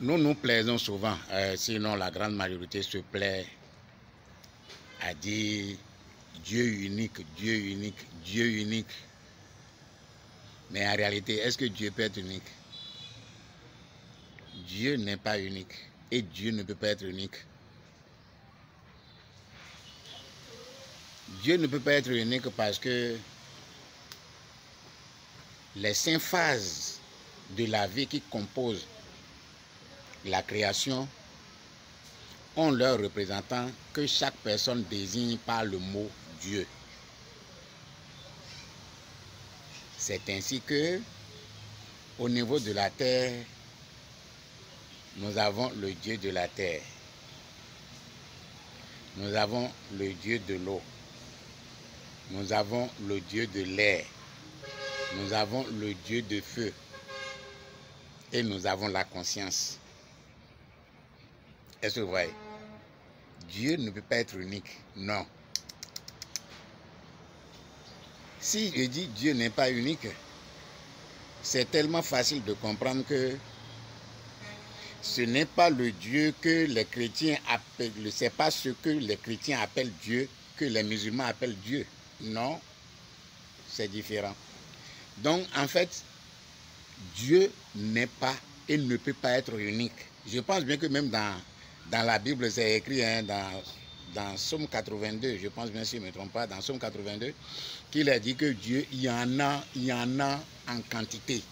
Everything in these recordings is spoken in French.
Nous nous plaisons souvent, sinon la grande majorité se plaît à dire Dieu unique, Dieu unique, Dieu unique. Mais en réalité, est-ce que Dieu peut être unique? Dieu n'est pas unique et Dieu ne peut pas être unique. Dieu ne peut pas être unique parce que les 5 phases de la vie qui composent la création ont leurs représentants que chaque personne désigne par le mot Dieu. C'est ainsi que, au niveau de la terre, nous avons le Dieu de la terre. Nous avons le Dieu de l'eau. Nous avons le Dieu de l'air. Nous avons le Dieu de feu. Et nous avons la conscience. Est-ce que vous voyez? Dieu ne peut pas être unique. Non. Si je dis Dieu n'est pas unique, c'est tellement facile de comprendre que ce n'est pas le Dieu que les chrétiens appellent, c'est pas ce que les chrétiens appellent Dieu que les musulmans appellent Dieu. Non, c'est différent. Donc, en fait, Dieu n'est pas et ne peut pas être unique. Je pense bien que même dans la Bible, c'est écrit dans Somme 82, je pense bien si je ne me trompe pas, dans Somme 82, qu'il a dit que Dieu, il y en a en quantité.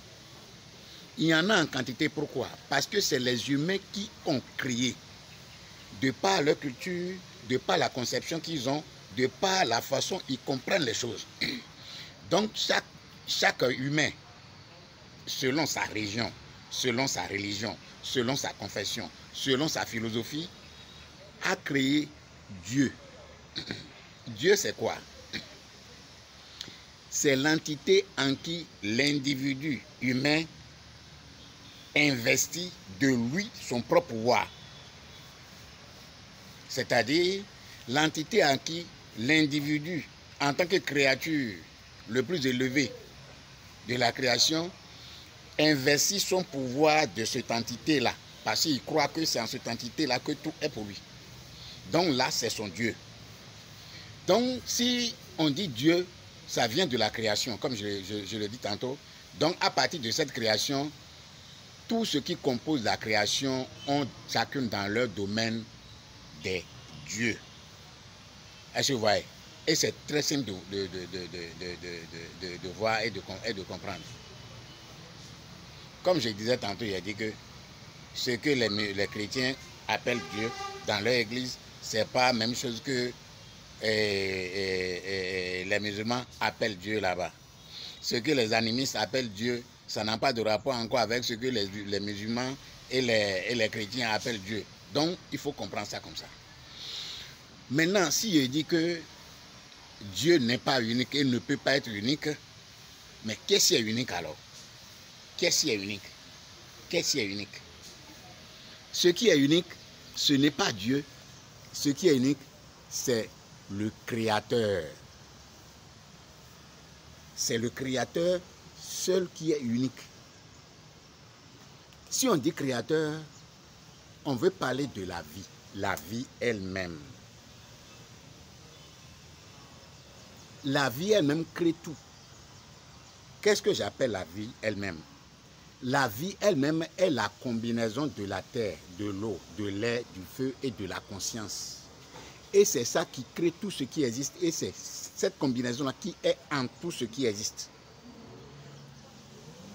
Il y en a en quantité, pourquoi? Parce que c'est les humains qui ont créé, de par leur culture, de par la conception qu'ils ont, de par la façon ils comprennent les choses. Donc chaque humain, selon sa région, selon sa religion, selon sa confession, selon sa philosophie, a créé Dieu. Dieu, c'est quoi? C'est l'entité en qui l'individu humain investit de lui son propre pouvoir. C'est-à-dire l'entité en qui l'individu, en tant que créature le plus élevé de la création, investit son pouvoir de cette entité-là. Parce qu'il croit que c'est en cette entité-là que tout est pour lui. Donc là, c'est son Dieu. Donc si on dit Dieu, ça vient de la création, comme je le dis tantôt. Donc à partir de cette création, tout ce qui compose la création ont chacune dans leur domaine des dieux. Est-ce que vous voyez? Et c'est très simple de voir et de comprendre. Comme je disais tantôt, il a dit que ce que les chrétiens appellent Dieu dans leur église, ce n'est pas la même chose que les musulmans appellent Dieu là-bas. Ce que les animistes appellent Dieu, ça n'a pas de rapport encore avec ce que les musulmans et les chrétiens appellent Dieu. Donc, il faut comprendre ça comme ça. Maintenant, si je dis que Dieu n'est pas unique et ne peut pas être unique, mais qu'est-ce qui est unique alors? Qu'est-ce qui est unique? Qu'est-ce qui est unique? Ce qui est unique, ce n'est pas Dieu. Ce qui est unique, c'est le Créateur. C'est le Créateur seul qui est unique. Si on dit Créateur, on veut parler de la vie elle-même. La vie elle-même crée tout. Qu'est-ce que j'appelle la vie elle-même? La vie elle-même est la combinaison de la terre, de l'eau, de l'air, du feu et de la conscience. Et c'est ça qui crée tout ce qui existe. Et c'est cette combinaison-là qui est en tout ce qui existe.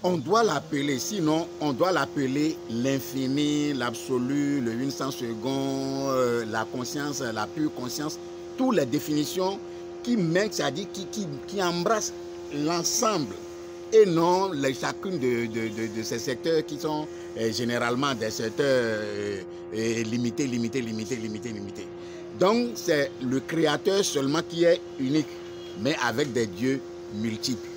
On doit l'appeler, sinon on doit l'appeler l'infini, l'absolu, le 100 secondes, la conscience, la pure conscience, toutes les définitions qui mettent, c'est-à-dire qui embrassent l'ensemble et non chacune de ces secteurs qui sont généralement des secteurs limités. Donc c'est le Créateur seulement qui est unique, mais avec des dieux multiples.